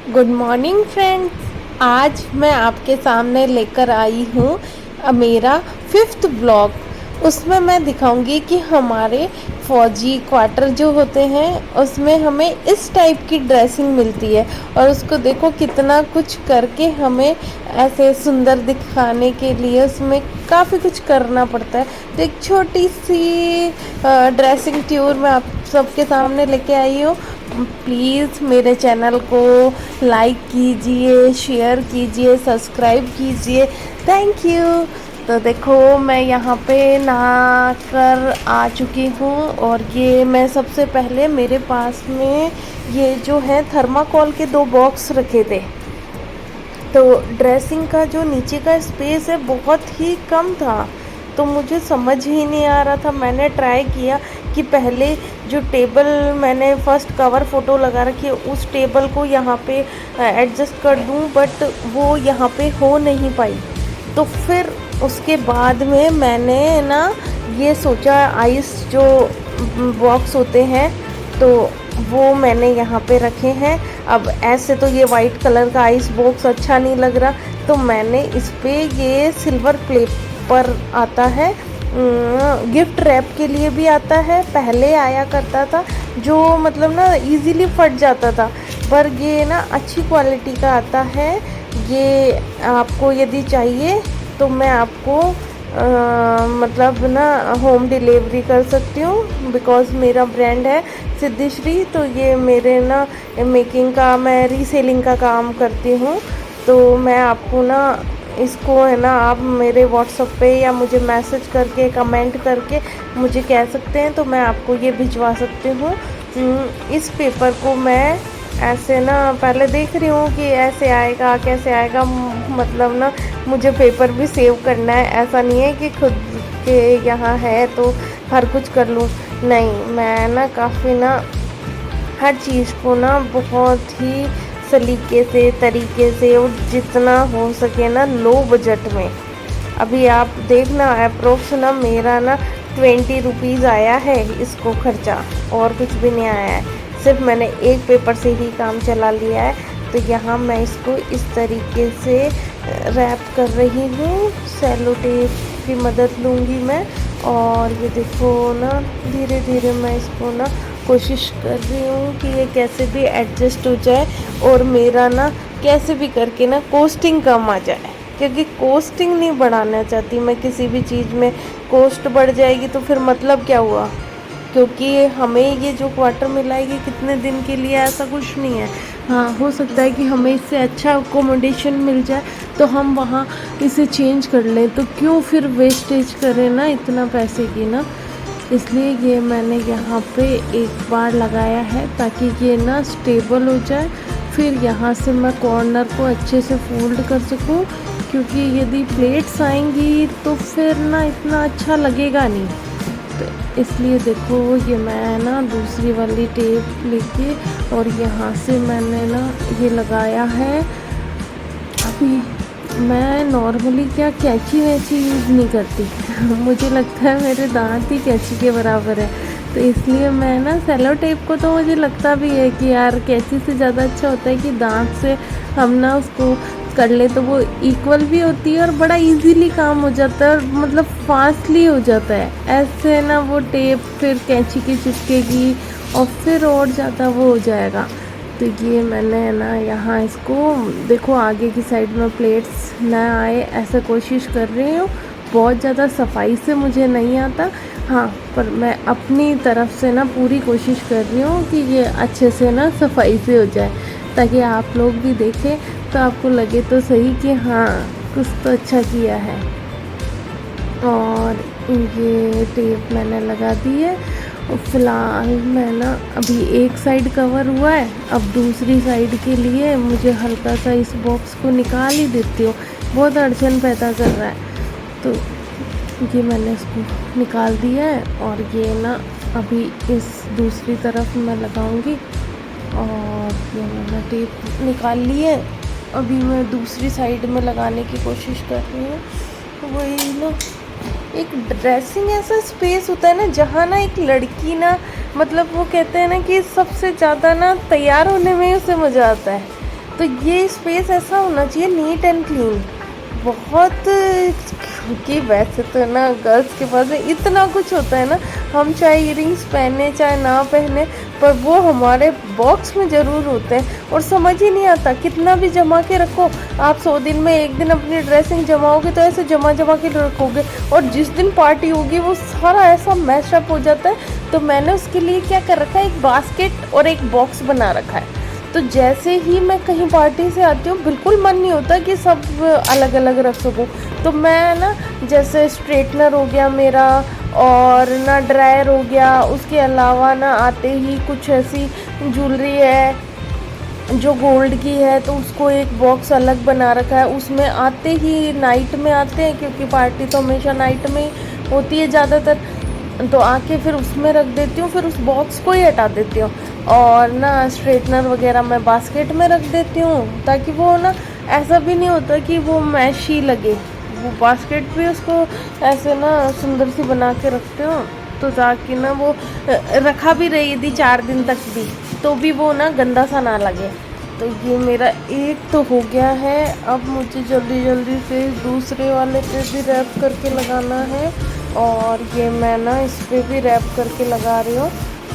Good morning friends. आज मैं आपके सामने लेकर आई हूँ मेरा 5th ब्लॉग। उसमें मैं दिखाऊंगी कि हमारे फौजी क्वार्टर जो होते हैं उसमें हमें इस टाइप की ड्रेसिंग मिलती है और उसको देखो कितना कुछ करके हमें ऐसे सुंदर दिखाने के लिए उसमें काफ़ी कुछ करना पड़ता है। तो एक छोटी सी ड्रेसिंग टूर मैं आप सबके सामने लेके आई हूँ। प्लीज़ मेरे चैनल को लाइक कीजिए, शेयर कीजिए, सब्सक्राइब कीजिए। Thank you. तो देखो मैं यहाँ पे नहा कर आ चुकी हूँ और ये मैं सबसे पहले मेरे पास में ये जो है थर्माकोल के 2 बॉक्स रखे थे। तो ड्रेसिंग का जो नीचे का स्पेस है बहुत ही कम था, तो मुझे समझ ही नहीं आ रहा था। मैंने ट्राई किया कि पहले जो टेबल मैंने फर्स्ट कवर फ़ोटो लगा रखी है उस टेबल को यहाँ पे एडजस्ट कर दूँ, बट वो यहाँ पे हो नहीं पाई। तो फिर उसके बाद में मैंने ना ये सोचा, आइस जो बॉक्स होते हैं तो वो मैंने यहाँ पे रखे हैं। अब ऐसे तो ये वाइट कलर का आइस बॉक्स अच्छा नहीं लग रहा, तो मैंने इस पे ये सिल्वर पेपर आता है, गिफ्ट रैप के लिए भी आता है। पहले आया करता था जो मतलब ना इजीली फट जाता था, पर ये ना अच्छी क्वालिटी का आता है। ये आपको यदि चाहिए तो मैं आपको मतलब ना होम डिलीवरी कर सकती हूँ, बिकॉज़ मेरा ब्रांड है सिद्धिश्री। तो ये मेरे ना मेकिंग का, मैं रीसेलिंग का काम करती हूँ। तो मैं आपको ना इसको है ना, आप मेरे व्हाट्सएप पे या मुझे मैसेज करके कमेंट करके मुझे कह सकते हैं, तो मैं आपको ये भिजवा सकती हूँ। इस पेपर को मैं ऐसे ना पहले देख रही हूँ कि ऐसे आएगा कैसे आएगा, मतलब ना मुझे पेपर भी सेव करना है। ऐसा नहीं है कि खुद के यहाँ है तो हर कुछ कर लूँ, नहीं। मैं ना काफ़ी ना हर चीज़ को ना बहुत ही सलीके से, तरीके से और जितना हो सके ना लो बजट में। अभी आप देखना अप्रोक्स ना मेरा ना 20 रुपीज़ आया है इसको खर्चा, और कुछ भी नहीं आया है। सिर्फ मैंने एक पेपर से ही काम चला लिया है। तो यहाँ मैं इसको इस तरीके से रैप कर रही हूँ, सेलो टेप की मदद लूँगी मैं। और ये देखो ना धीरे धीरे मैं इसको ना कोशिश कर रही हूँ कि ये कैसे भी एडजस्ट हो जाए और मेरा ना कैसे भी करके ना कॉस्टिंग कम आ जाए, क्योंकि कॉस्टिंग नहीं बढ़ाना चाहती मैं किसी भी चीज़ में। कॉस्ट बढ़ जाएगी तो फिर मतलब क्या हुआ, क्योंकि हमें ये जो क्वार्टर मिला है ये कितने दिन के लिए, ऐसा कुछ नहीं है। हाँ, हो सकता है कि हमें इससे अच्छा अकोमोडेशन मिल जाए तो हम वहाँ इसे चेंज कर लें, तो क्यों फिर वेस्टेज करें ना इतना पैसे की ना। इसलिए ये मैंने यहाँ पे एक बार लगाया है ताकि ये ना स्टेबल हो जाए। फिर यहाँ से मैं कॉर्नर को अच्छे से फोल्ड कर सकूँ, क्योंकि यदि प्लेट्स आएंगी तो फिर ना इतना अच्छा लगेगा नहीं। तो इसलिए देखो ये मैं ना दूसरी वाली टेप लेके और यहाँ से मैंने ना ये लगाया है। अभी मैं नॉर्मली क्या कैंची वैची यूज़ नहीं करती मुझे लगता है मेरे दांत ही कैंची के बराबर है, तो इसलिए मैं ना सेलो टेप को, तो मुझे लगता भी है कि यार कैंची से ज़्यादा अच्छा होता है कि दांत से हम ना उसको कर ले, तो वो इक्वल भी होती है और बड़ा इजीली काम हो जाता है और मतलब फास्टली हो जाता है। ऐसे ना वो टेप फिर कैंची की चिपकेगी और फिर और ज़्यादा वो हो जाएगा। तो ये मैंने ना यहाँ इसको देखो आगे की साइड में प्लेट्स ना आए ऐसा कोशिश कर रही हूँ। बहुत ज़्यादा सफाई से मुझे नहीं आता, हाँ, पर मैं अपनी तरफ से ना पूरी कोशिश कर रही हूँ कि ये अच्छे से ना सफाई से हो जाए, ताकि आप लोग भी देखें तो आपको लगे तो सही कि हाँ कुछ तो अच्छा किया है। और ये टेप मैंने लगा दी है। फ़िलहाल मैं ना अभी एक साइड कवर हुआ है, अब दूसरी साइड के लिए मुझे हल्का सा इस बॉक्स को निकाल ही देती हूँ, बहुत अड़चन पैदा कर रहा है। तो ये मैंने इसको निकाल दिया है और ये ना अभी इस दूसरी तरफ मैं लगाऊंगी। और ये मैंने टेप निकाल ली है, अभी मैं दूसरी साइड में लगाने की कोशिश कर रही हूँ। तो वही ना एक ड्रेसिंग ऐसा स्पेस होता है ना जहाँ ना एक लड़की ना, मतलब वो कहते हैं ना कि सबसे ज़्यादा ना तैयार होने में ही उसे मज़ा आता है। तो ये स्पेस ऐसा होना चाहिए नीट एंड क्लीन बहुत। क्योंकि वैसे तो ना गर्ल्स के पास इतना कुछ होता है ना, हम चाहे इयरिंग्स पहने चाहे ना पहने, पर वो हमारे बॉक्स में ज़रूर होते हैं। और समझ ही नहीं आता कितना भी जमा के रखो, आप 100 दिन में एक दिन अपनी ड्रेसिंग जमाओगे तो ऐसे जमा जमा के रखोगे, और जिस दिन पार्टी होगी वो सारा ऐसा मैशअप हो जाता है। तो मैंने उसके लिए क्या कर रखा है, एक बास्केट और एक बॉक्स बना रखा है। तो जैसे ही मैं कहीं पार्टी से आती हूँ, बिल्कुल मन नहीं होता कि सब अलग अलग रख सकूँ। तो मैं ना जैसे स्ट्रेटनर हो गया मेरा, और ना ड्रायर हो गया, उसके अलावा ना आते ही कुछ ऐसी ज्वेलरी है जो गोल्ड की है, तो उसको एक बॉक्स अलग बना रखा है। उसमें आते ही नाइट में आते हैं, क्योंकि पार्टी तो हमेशा नाइट में ही होती है ज़्यादातर, तो आके फिर उसमें रख देती हूँ, फिर उस बॉक्स को ही हटा देती हूँ। और ना स्ट्रेटनर वगैरह मैं बास्केट में रख देती हूँ, ताकि वो ना ऐसा भी नहीं होता कि वो मैशी लगे। वो बास्केट भी उसको ऐसे ना सुंदर सी बना के रखती हूँ, तो ताकि ना वो रखा भी रही यदि 4 दिन तक भी, तो भी वो ना गंदा सा ना लगे। तो ये मेरा एक तो हो गया है। अब मुझे जल्दी जल्दी से दूसरे वाले पे भी रैप करके लगाना है, और ये मैं ना इस पे भी रैप करके लगा रही हूँ।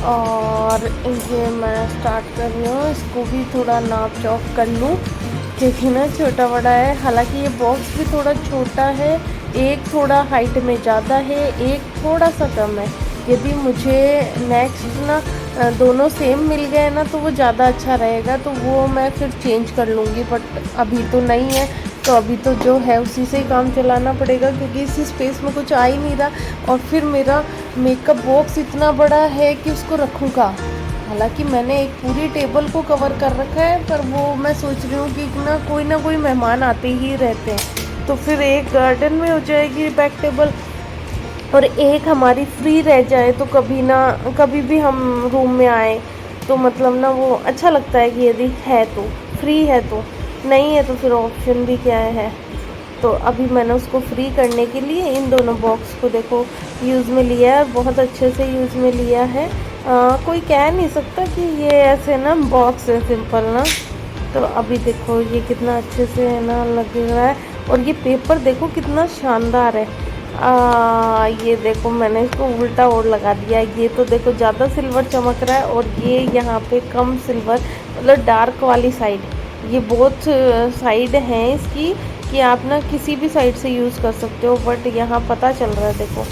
और ये मैं स्टार्ट कर रही हूँ, इसको भी थोड़ा नाप चौक कर लूँ, क्योंकि ना छोटा बड़ा है। हालांकि ये बॉक्स भी थोड़ा छोटा है, एक थोड़ा हाइट में ज़्यादा है, एक थोड़ा सा कम है। यदि मुझे नेक्स्ट ना दोनों सेम मिल गए ना तो वो ज़्यादा अच्छा रहेगा, तो वो मैं फिर चेंज कर लूँगी, बट अभी तो नहीं है। तो अभी तो जो है उसी से ही काम चलाना पड़ेगा, क्योंकि इसी स्पेस में कुछ आ ही नहीं रहा। और फिर मेरा मेकअप बॉक्स इतना बड़ा है कि उसको रखूँ कहाँ। हालांकि मैंने एक पूरी टेबल को कवर कर रखा है, पर वो मैं सोच रही हूँ कि ना कोई मेहमान आते ही रहते हैं, तो फिर एक गार्डन में हो जाएगी बैक टेबल, और एक हमारी फ्री रह जाए, तो कभी भी हम रूम में आए तो मतलब ना वो अच्छा लगता है कि यदि है तो फ्री है, तो नहीं है तो फिर ऑप्शन भी क्या है। तो अभी मैंने उसको फ्री करने के लिए इन दोनों बॉक्स को देखो यूज़ में लिया है, बहुत अच्छे से यूज़ में लिया है। कोई कह नहीं सकता कि ये ऐसे ना बॉक्स है सिंपल ना। तो अभी देखो ये कितना अच्छे से है ना लग रहा है, और ये पेपर देखो कितना शानदार है। ये देखो मैंने इसको उल्टा और लगा दिया है, ये तो देखो ज़्यादा सिल्वर चमक रहा है, और ये यहाँ पे कम सिल्वर, मतलब डार्क वाली साइड। ये बहुत साइड हैं इसकी कि आप ना किसी भी साइड से यूज़ कर सकते हो, बट यहाँ पता चल रहा है देखो।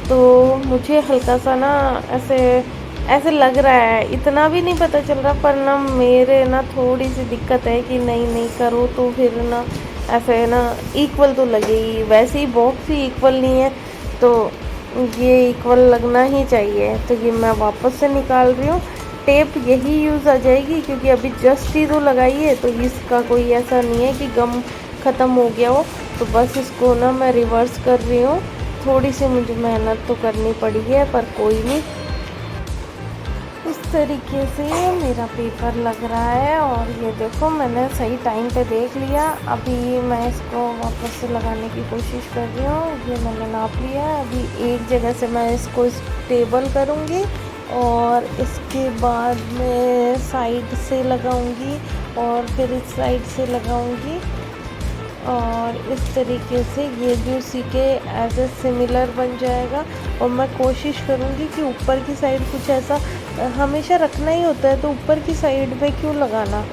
तो मुझे हल्का सा ना ऐसे ऐसे लग रहा है, इतना भी नहीं पता चल रहा, पर ना मेरे ना थोड़ी सी दिक्कत है कि नहीं करो तो फिर ना ऐसे ना इक्वल तो लगेगी। वैसे ही बॉक्स ही इक्वल नहीं है, तो ये इक्वल लगना ही चाहिए। तो ये मैं वापस से निकाल रही हूँ। टेप यही यूज़ आ जाएगी, क्योंकि अभी जस्ट ही तो लगाई है, तो इसका कोई ऐसा नहीं है कि गम ख़त्म हो गया हो। तो बस इसको ना मैं रिवर्स कर रही हूँ। थोड़ी सी मुझे मेहनत तो करनी पड़ी है, पर कोई नहीं। इस तरीके से मेरा पेपर लग रहा है, और ये देखो मैंने सही टाइम पे देख लिया। अभी मैं इसको वापस से लगाने की कोशिश कर रही हूँ। ये मैंने नाप लिया है। अभी एक जगह से मैं इसको स्टेबल करूँगी, और इसके बाद मैं साइड से लगाऊंगी, और फिर इस साइड से लगाऊंगी, और इस तरीके से ये भी उसी के एज ए सिमिलर बन जाएगा। और मैं कोशिश करूँगी कि ऊपर की साइड कुछ ऐसा हमेशा रखना ही होता है, तो ऊपर की साइड में क्यों लगाना।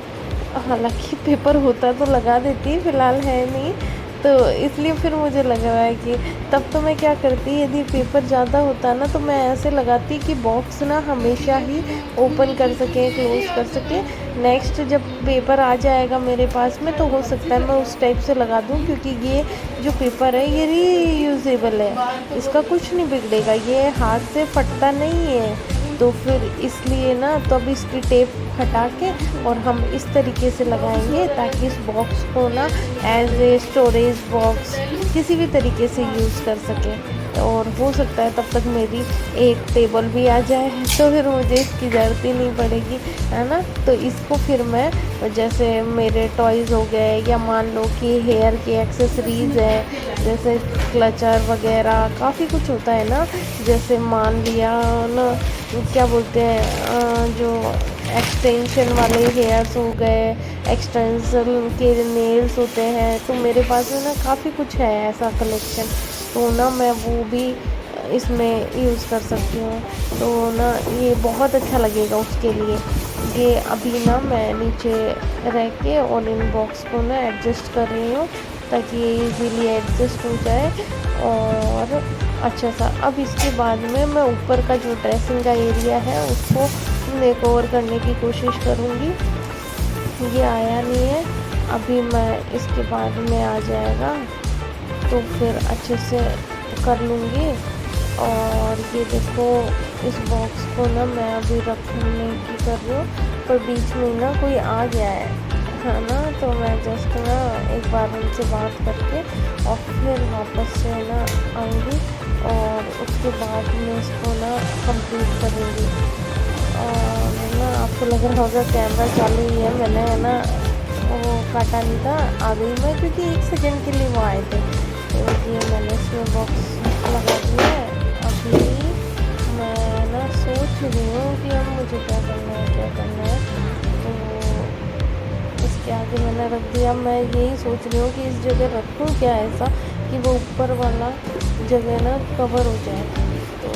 हालांकि पेपर होता तो लगा देती, फ़िलहाल है नहीं, तो इसलिए फिर मुझे लग रहा है कि तब तो मैं क्या करती, यदि पेपर ज़्यादा होता ना तो मैं ऐसे लगाती कि बॉक्स ना हमेशा ही ओपन कर सके, क्लोज़ कर सके। नेक्स्ट जब पेपर आ जाएगा मेरे पास में, तो हो सकता है मैं उस टाइप से लगा दूँ, क्योंकि ये जो पेपर है ये रीयूजेबल है, इसका कुछ नहीं बिगड़ेगा, ये हाथ से फटता नहीं है। तो फिर इसलिए ना तो अब इसकी टेप हटा के और हम इस तरीके से लगाएंगे, ताकि इस बॉक्स को ना एज ए स्टोरेज बॉक्स किसी भी तरीके से यूज़ कर सकें। और हो सकता है तब तक मेरी एक टेबल भी आ जाए, तो फिर मुझे इसकी ज़रूरत ही नहीं पड़ेगी, है ना। तो इसको फिर मैं जैसे मेरे टॉयज़ हो गए, या मान लो कि हेयर की एक्सेसरीज़ है, जैसे क्लचर वगैरह काफ़ी कुछ होता है ना, जैसे मान लिया ना क्या बोलते हैं जो एक्सटेंशन वाले हेयर्स हो गए, एक्सटेंशन के नेल्स होते हैं। तो मेरे पास है ना काफ़ी कुछ है ऐसा कलेक्शन, तो ना मैं वो भी इसमें यूज़ कर सकती हूँ। तो ना ये बहुत अच्छा लगेगा उसके लिए। ये अभी ना मैं नीचे रह के और इन बॉक्स को ना एडजस्ट कर रही हूँ ताकि ये इजीली एडजस्ट हो जाए। और अच्छा सा अब इसके बाद में मैं ऊपर का जो ड्रेसिंग का एरिया है उसको मेकओवर करने की कोशिश करूँगी। ये आया नहीं है, अभी मैं इसके बाद में आ जाएगा तो फिर अच्छे से कर लूँगी। और ये देखो, इस बॉक्स को ना मैं अभी रखने की कर रही हूँ, पर बीच में ना कोई आ गया है ना, तो मैं जस्ट ना एक बार उनसे बात करके और फिर वापस से ना आऊँगी और उसके बाद में इसको ना कंप्लीट करूँगी। और ना आपको लग रहा होगा कैमरा चालू ही है, मैंने है ना वो काटा नहीं था, आ गई मैं क्योंकि 1 सेकंड के लिए वो आए थे। तो ये मैंने इसमें बॉक्स लगा दिया है। अभी मैं ना सोच रही हूँ कि अब मुझे क्या करना है, क्या करना है। तो इसके आगे मैंने रख दिया। मैं यही सोच रही हूँ कि इस जगह रखूँ क्या ऐसा कि वो ऊपर वाला जगह ना कवर हो जाए। तो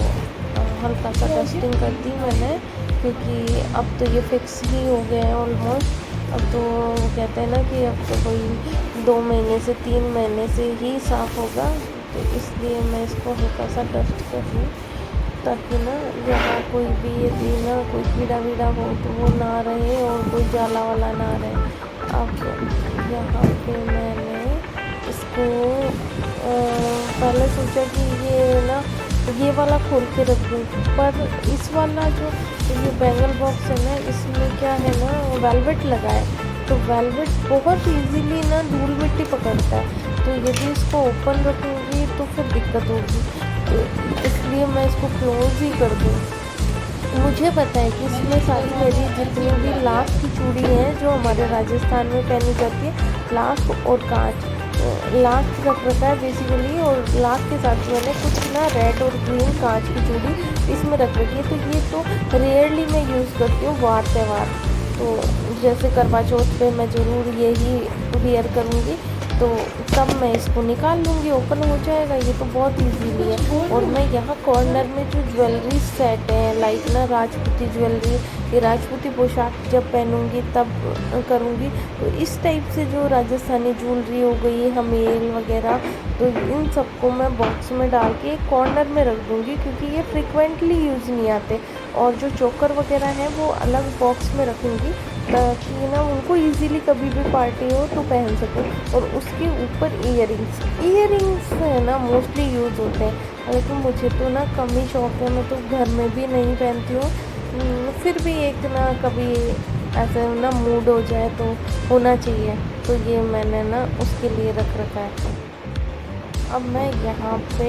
हल्का सा डस्टिंग कर दी मैंने, क्योंकि अब तो ये फिक्स ही हो गए हैं ऑलमोस्ट। अब तो वो कहते हैं ना कि अब तो कोई 2 महीने से 3 महीने से ही साफ़ होगा। तो इसलिए मैं इसको हल्का सा डस्ट कर लूँ ताकि ना यहाँ कोई भी यदि ना कोई कीड़ा वीड़ा हो तो वो ना रहे और कोई जाला वाला ना रहे। अब यहाँ पे मैंने इसको पहले सोचा कि ये ना ये वाला खोल के रख दूँ, पर इस वाला जो ये बैंगल बॉक्स है ना, इसमें क्या है ना वेलवेट लगा है, तो वेलवेट बहुत इजीली ना धूल मिट्टी पकड़ता है। तो यदि इसको ओपन रखूँगी तो फिर दिक्कत होगी, तो इसलिए मैं इसको क्लोज ही कर दूँ। मुझे पता है कि इसमें सारी मेरी जितनी भी लाख की चूड़ी हैं जो हमारे राजस्थान में पहनी जाती है, लाख और कांच, लाख रख रखा है बेसिकली, और लाख के साथ मैंने कुछ ना रेड और ग्रीन कांच की चूड़ी इसमें रख रखी है। तो ये तो रेयरली मैं यूज़ करती हूँ वार त्यौहार, तो जैसे करवा चौथ पे मैं ज़रूर यही वियर करूँगी, तो तब मैं इसको निकाल लूँगी, ओपन हो जाएगा। ये तो बहुत इजीली है। और मैं यहाँ कॉर्नर में जो ज्वेलरी सेट है, लाइक ना राजपूती ज्वेलरी, ये राजपूती पोशाक जब पहनूँगी तब करूँगी, तो इस टाइप से जो राजस्थानी ज्वेलरी हो गई, हमेल वगैरह, तो इन सबको मैं बॉक्स में डाल के एक कॉर्नर में रख दूँगी, क्योंकि ये फ्रिक्वेंटली यूज़ नहीं आते। और जो चोकर वगैरह हैं वो अलग बॉक्स में रखूँगी ताकि ना उनको इजीली कभी भी पार्टी हो तो पहन सकूँ। और उसके ऊपर ईयरिंग्स है ना मोस्टली यूज़ होते हैं, लेकिन मुझे तो ना कम ही शौक है, मैं तो घर में भी नहीं पहनती हूँ। फिर भी एक ना कभी ऐसे ना मूड हो जाए तो होना चाहिए, तो ये मैंने ना उसके लिए रख रखा है। अब मैं यहाँ पे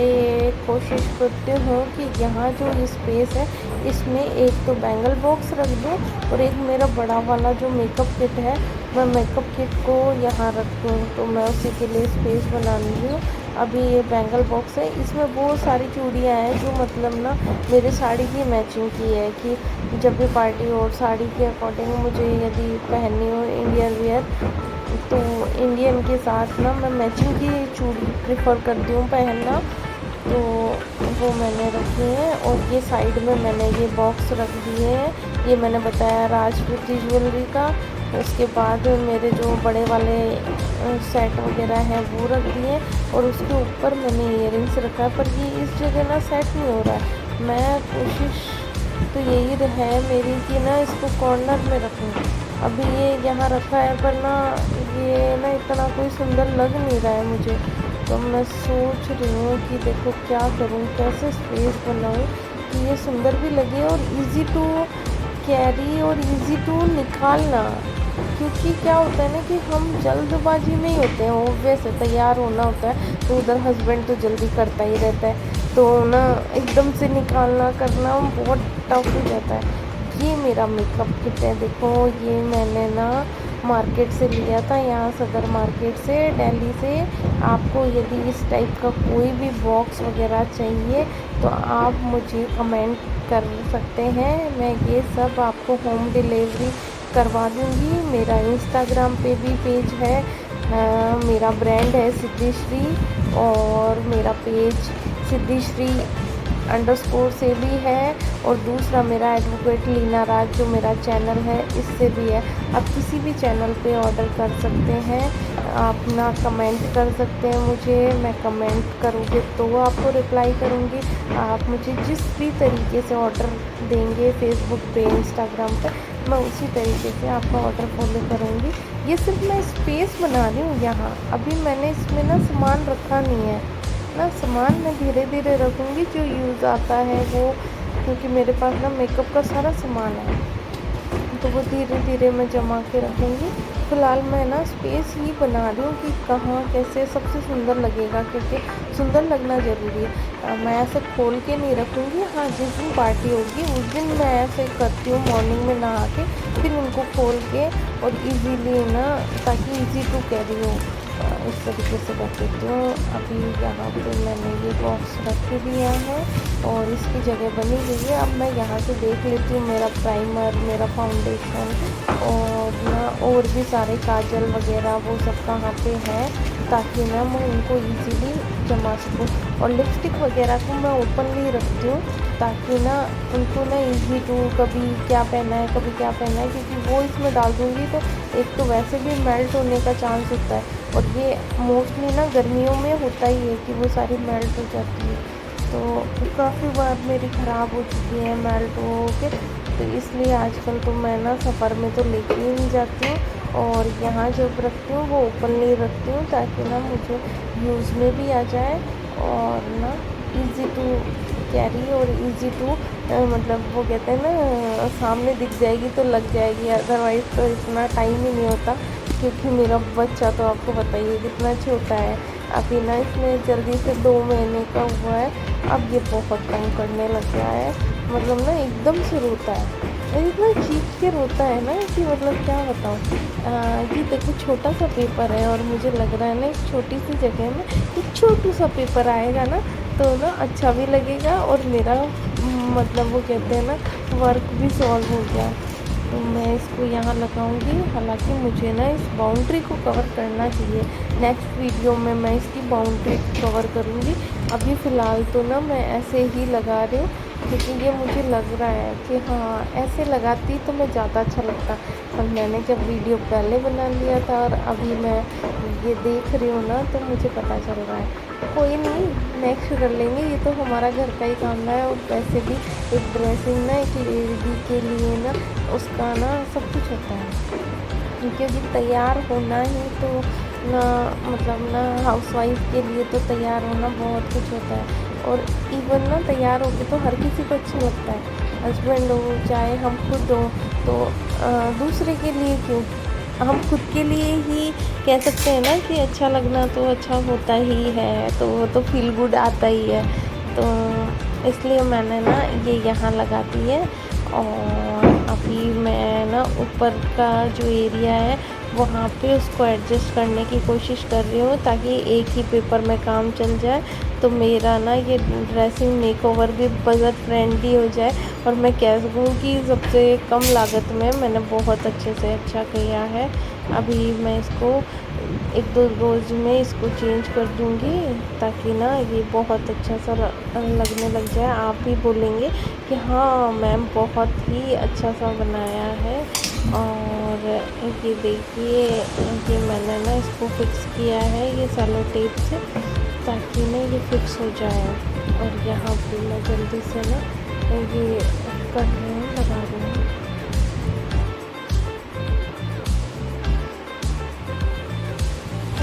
कोशिश करती हूँ कि यहाँ जो स्पेस है इसमें एक तो बैंगल बॉक्स रख दूँ और एक मेरा बड़ा वाला जो मेकअप किट है मैं मेकअप किट को यहाँ रख दूँ, तो मैं उसी के लिए स्पेस बना रही हूँ। अभी ये बैंगल बॉक्स है, इसमें वो सारी चूड़ियाँ हैं जो मतलब ना मेरे साड़ी की मैचिंग की है, कि जब भी पार्टी हो और साड़ी के अकॉर्डिंग मुझे यदि पहननी हो इंडियन वियर, तो इंडियन के साथ ना मैं मैचिंग की चूड़ी प्रेफर करती हूँ पहनना। तो वो मैंने रखी है। और ये साइड में मैंने ये बॉक्स रख दिए हैं, ये मैंने बताया राजपूती ज्वेलरी का। उसके बाद मेरे जो बड़े वाले सेट वगैरह हैं वो रख दिए, और उसके ऊपर मैंने इयररिंग्स रखा है, पर ये इस जगह ना सेट नहीं हो रहा है। मैं कोशिश तो यही है मेरी कि ना इसको कॉर्नर में रखूँ। अभी ये यहाँ रखा है, पर ना ये ना इतना कोई सुंदर लग नहीं रहा है मुझे, तो मैं सोच रही हूँ कि देखो क्या करूँ, कैसे स्पेस बनाऊँ कि ये सुंदर भी लगे और इजी टू कैरी और इजी टू निकालना। क्योंकि क्या होता है ना कि हम जल्दबाजी में ही होते हैं, ऑब्वियस है तैयार होना होता है, तो उधर हस्बैंड तो जल्दी करता ही रहता है, तो ना एकदम से निकालना करना बहुत टफ हो जाता है। ये मेरा मेकअप किट है, देखो ये मैंने ना मार्केट से लिया था, यहाँ सदर मार्केट से, दिल्ली से। आपको यदि इस टाइप का कोई भी बॉक्स वगैरह चाहिए तो आप मुझे कमेंट कर सकते हैं। मैं ये सब आपको होम डिलीवरी करवा दूँगी। मेरा इंस्टाग्राम पे भी पेज है, मेरा ब्रांड है सिद्धिश्री, और मेरा पेज सिद्धिश्री अंडरस्कोर से भी है, और दूसरा मेरा एडवोकेट लीना राज जो मेरा चैनल है इससे भी है। आप किसी भी चैनल पे ऑर्डर कर सकते हैं। आप ना कमेंट कर सकते हैं मुझे, मैं कमेंट करूँगी तो आपको रिप्लाई करूँगी। आप मुझे जिस भी तरीके से ऑर्डर देंगे फेसबुक पे, इंस्टाग्राम पे, मैं उसी तरीके से आपका ऑर्डर फॉलो करूँगी। ये सिर्फ मैं स्पेस बना रही हूँ यहाँ, अभी मैंने इसमें ना सामान रखा नहीं है ना। सामान मैं धीरे धीरे रखूँगी जो यूज़ आता है वो, क्योंकि मेरे पास ना मेकअप का सारा सामान है, तो वो धीरे धीरे मैं जमा के रखूँगी। फ़िलहाल मैं ना स्पेस ही बना रही हूँ कि कहाँ कैसे सबसे सुंदर लगेगा, क्योंकि सुंदर लगना ज़रूरी है। मैं ऐसे खोल के नहीं रखूँगी। हाँ, जिस दिन पार्टी होगी उस दिन मैं ऐसे करती हूँ, मॉर्निंग में नहा के फिर उनको खोल के और इजीली ना, ताकि इजी टू कैरी हो, इस तरीके से कर देती हूँ। अभी यहाँ पे मैंने ये बॉक्स रख दिया है और इसकी जगह बनी हुई है। अब मैं यहाँ से देख लेती हूँ मेरा प्राइमर, मेरा फाउंडेशन और ना और भी सारे काजल वगैरह वो सब कहाँ पे है, ताकि ना मैं उनको इजीली जमा सकूँ। और लिपस्टिक वगैरह को मैं ओपनली रखती हूँ, ताकि ना उनको ना इजी टू, कभी क्या पहना है कभी क्या पहना है, क्योंकि वो इसमें डाल दूँगी तो एक तो वैसे भी मेल्ट होने का चांस होता है, और ये मोस्टली ना गर्मियों में होता ही है कि वो सारी मेल्ट हो जाती है। तो काफ़ी बार मेरी ख़राब हो चुकी है मेल्ट हो के, तो इसलिए आजकल तो मैं ना सफ़र में तो लेके ही नहीं जाती हूँ, और यहाँ जब रखती हूँ वो ओपनली रखती हूँ, ताकि ना मुझे यूज़ में भी आ जाए और ना इजी टू कैरी और इजी टू, मतलब वो कहते हैं ना सामने दिख जाएगी तो लग जाएगी, अदरवाइज़ तो इतना टाइम ही नहीं होता। क्योंकि मेरा बच्चा तो आपको बताइए कितना छोटा है, अभी ना इसमें जल्दी से 2 महीने का हुआ है। अब ये बहुत तंग करने लग गया है, मतलब ना एकदम से रोता है, इतना चीख के रोता है ना कि मतलब क्या बताऊँ। ये देखो छोटा सा पेपर है, और मुझे लग रहा है ना इस छोटी सी जगह में एक छोटू सा पेपर आएगा ना तो ना अच्छा भी लगेगा, और मेरा मतलब वो कहते हैं ना वर्क भी सॉल्व हो गया। तो मैं इसको यहाँ लगाऊंगी। हालांकि मुझे ना इस बाउंड्री को कवर करना चाहिए, नेक्स्ट वीडियो में मैं इसकी बाउंड्री कवर करूँगी। अभी फ़िलहाल तो ना मैं ऐसे ही लगा रही हूँ, क्योंकि ये मुझे लग रहा है कि हाँ ऐसे लगाती तो मैं ज़्यादा अच्छा लगता। पर मैंने जब वीडियो पहले बना लिया था और अभी मैं ये देख रही हूँ ना, तो मुझे पता चल रहा है। कोई नहीं, नेक्स्ट कर लेंगे, ये तो हमारा घर का ही काम है। और वैसे भी एक ड्रेसिंग ना एक लेडी के लिए ना उसका ना सब कुछ होता है, क्योंकि तैयार होना ही तो ना, मतलब ना हाउसवाइफ के लिए तो तैयार होना बहुत कुछ होता है। और इवन ना तैयार होके तो हर किसी को अच्छा लगता है, हस्बैंड हो चाहे हम खुद हो, तो दूसरे के लिए क्यों, हम खुद के लिए ही कह सकते हैं ना कि अच्छा लगना तो अच्छा होता ही है, तो वो तो फील गुड आता ही है। तो इसलिए मैंने ना ये यहाँ लगा दी है। और अभी मैं ना ऊपर का जो एरिया है वहाँ पे उसको एडजस्ट करने की कोशिश कर रही हूँ, ताकि एक ही पेपर में काम चल जाए, तो मेरा ना ये ड्रेसिंग मेकओवर भी बजट फ्रेंडली हो जाए, और मैं कह सकूँ कि सबसे कम लागत में मैंने बहुत अच्छे से अच्छा किया है। अभी मैं इसको 1-2 रोज़ में इसको चेंज कर दूँगी, ताकि ना ये बहुत अच्छा सा लगने लग जाए। आप भी बोलेंगे कि हाँ मैम बहुत ही अच्छा सा बनाया है। और ये देखिए, ये मैंने ना इसको फिक्स किया है ये सेलो टेप से, ताकि ना ये फिक्स हो जाए। और यहाँ पे मैं जल्दी से ना ये कर रही हूँ, लगा रही हूँ।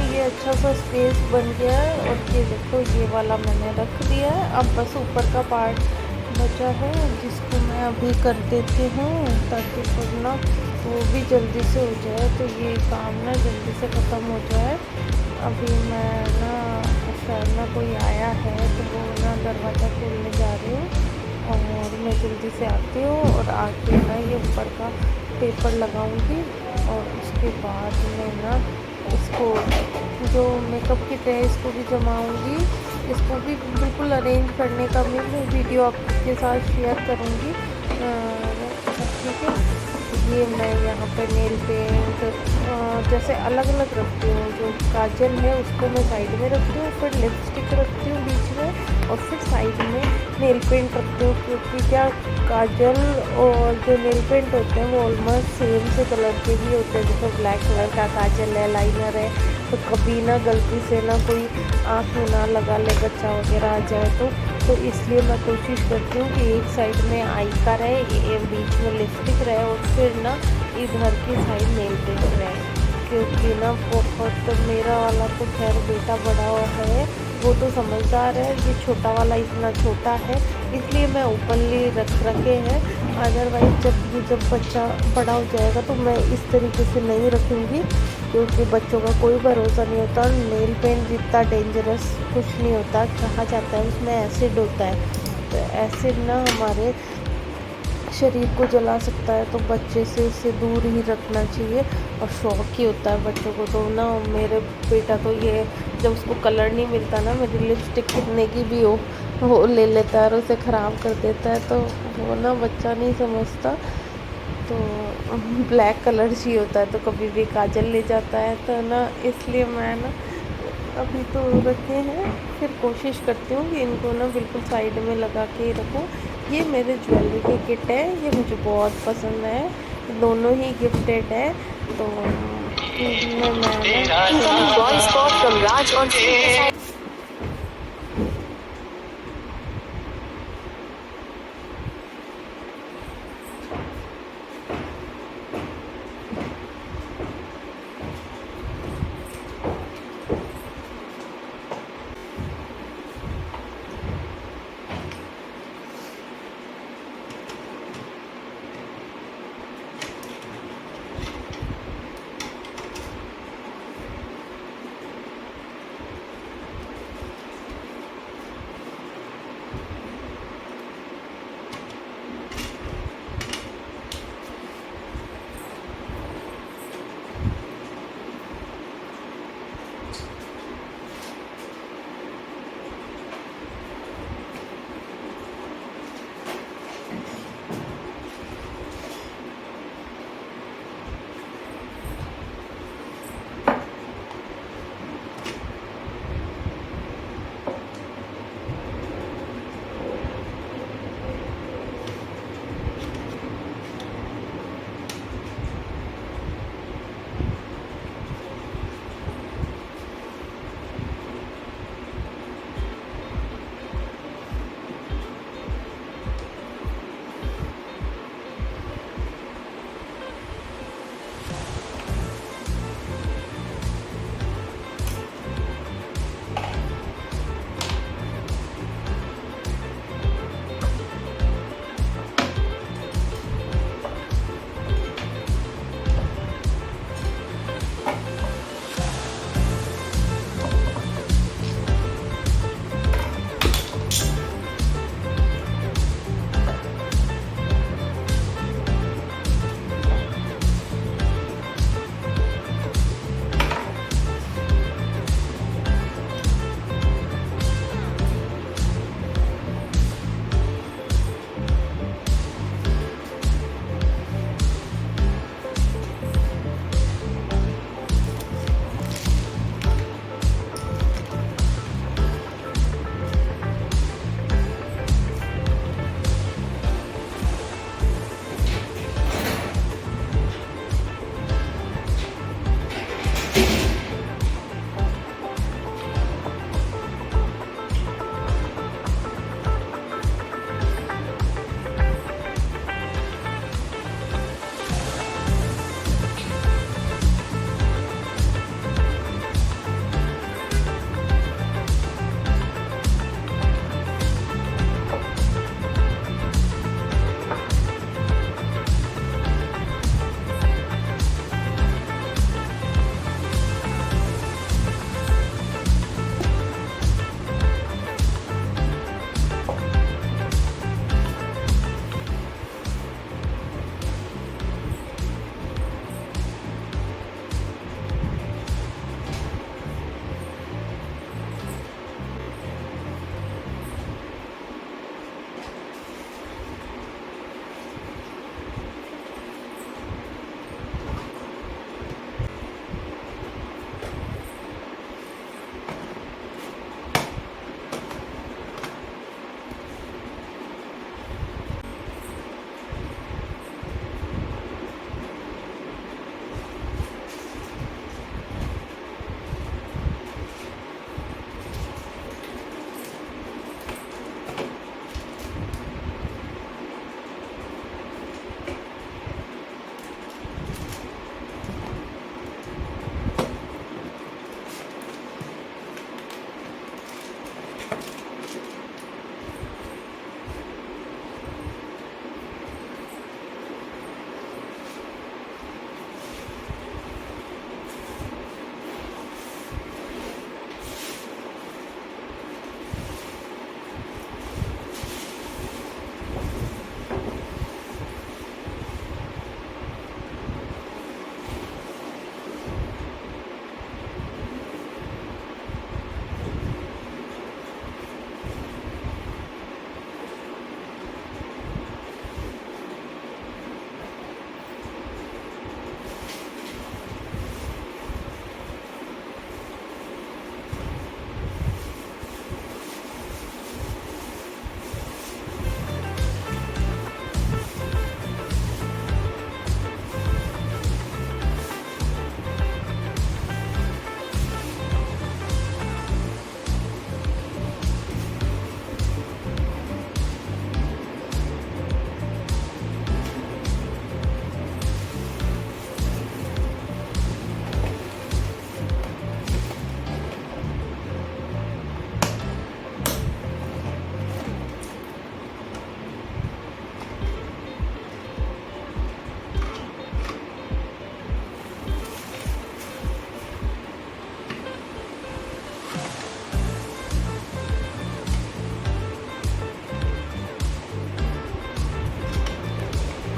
ये अच्छा सा स्पेस बन गया है, और ये देखो ये वाला मैंने रख दिया है। अब बस ऊपर का पार्ट बचा है, जिसको मैं अभी कर देती हूँ, ताकि फिर ना वो भी जल्दी से हो जाए, तो ये काम ना जल्दी से ख़त्म हो जाए। अभी मैं ना शायद ना कोई आया है, तो वो ना दरवाज़ा खोलने जा रही हूँ, और मैं जल्दी से आती हूँ और आके ना ये ऊपर का पेपर लगाऊंगी। और उसके बाद मैं ना इसको जो मेकअप किट है इसको भी जमाऊंगी, इसको भी बिल्कुल अरेंज करने का भी मैं वीडियो आपके साथ शेयर करूँगी। ठीक है। ये मैं यहाँ पे नेल पेंट जैसे अलग अलग रखती हूँ। जो काजल है उसको मैं साइड में रखती हूँ, फिर लिपस्टिक रखती हूँ बीच में, और फिर साइड में नेल पेंट रखती हूँ। क्योंकि क्या, काजल और जो नेल पेंट होते हैं वो ऑलमोस्ट सेम से कलर के भी होते हैं। जैसे ब्लैक कलर का काजल है, लाइनर है, तो कभी ना गलती से ना कोई आँख में ना लगा ले बच्चा वगैरह आ जाए तो इसलिए मैं कोशिश करती हूँ कि एक साइड में आई का रहे, बीच में लिपस्टिक रहे, और फिर ना इधर की साइड नेल पेंट रहे। क्योंकि ना बहुत, मेरा वाला तो खैर बेटा बड़ा है, वो तो समझदार है, ये छोटा वाला इतना छोटा है, इसलिए मैं ओपनली रख रखे हैं। अदरवाइज़ जब बच्चा बड़ा हो जाएगा तो मैं इस तरीके से नहीं रखूँगी, क्योंकि बच्चों का कोई भरोसा नहीं होता। नेल पेंट जितना डेंजरस कुछ नहीं होता, कहा जाता है उसमें एसिड होता है, तो एसिड ना हमारे शरीर को जला सकता है, तो बच्चे से इसे दूर ही रखना चाहिए। और शौक ही होता है बच्चों को तो ना। मेरे बेटा तो ये, जब उसको कलर नहीं मिलता ना, मेरी लिपस्टिक कितने की भी हो, वो ले लेता है और उसे ख़राब कर देता है। तो वो ना बच्चा नहीं समझता, तो ब्लैक कलर चाहिए होता है, तो कभी भी काजल ले जाता है। तो ना इसलिए मैं ना अभी तो रखे हैं, फिर कोशिश करती हूँ कि इनको ना बिल्कुल साइड में लगा के ही रखूँ। ये मेरे ज्वेलरी की किट है, ये मुझे बहुत पसंद है, दोनों ही गिफ्टेड है। तो मैं ना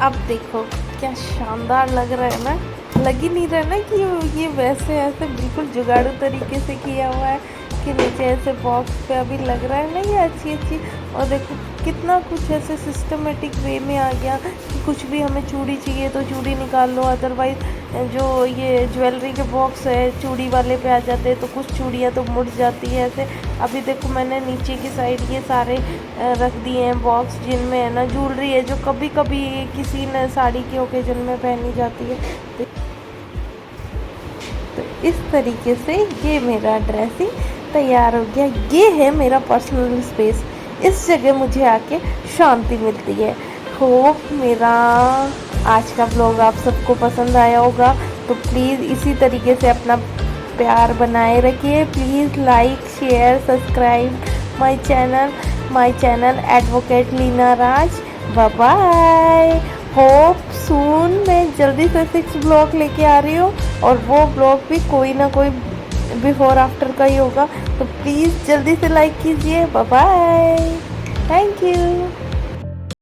अब देखो क्या शानदार लग रहा है ना, लग ही नहीं रहा ना कि ये वैसे ऐसे बिल्कुल जुगाड़ू तरीके से किया हुआ है कि नीचे ऐसे बॉक्स पे अभी लग रहा है ना ये अच्छी अच्छी। और देखो कितना कुछ ऐसे सिस्टमेटिक वे में आ गया कि कुछ भी हमें चूड़ी चाहिए तो चूड़ी निकाल लो, अदरवाइज जो ये ज्वेलरी के बॉक्स है चूड़ी वाले पे आ जाते हैं तो कुछ चूड़ियाँ तो मुड़ जाती है ऐसे। अभी देखो मैंने नीचे की साइड ये सारे रख दिए हैं बॉक्स जिनमें है ना ज्वेलरी है जो कभी कभी किसी ने साड़ी के ओकेजन में पहनी जाती है। तो इस तरीके से ये मेरा ड्रेसिंग तैयार हो गया। ये है मेरा पर्सनल स्पेस, इस जगह मुझे आके शांति मिलती है। होप मेरा आज का ब्लॉग आप सबको पसंद आया होगा, तो प्लीज़ इसी तरीके से अपना प्यार बनाए रखिए। Please like share subscribe my channel advocate Leena Raj. Bye bye. Hope soon मैं जल्दी से 6 ब्लॉग लेके आ रही हूँ और वो ब्लॉग भी कोई ना कोई बिफोर आफ्टर का ही होगा, तो प्लीज़ जल्दी से लाइक कीजिए। Bye bye. Thank you.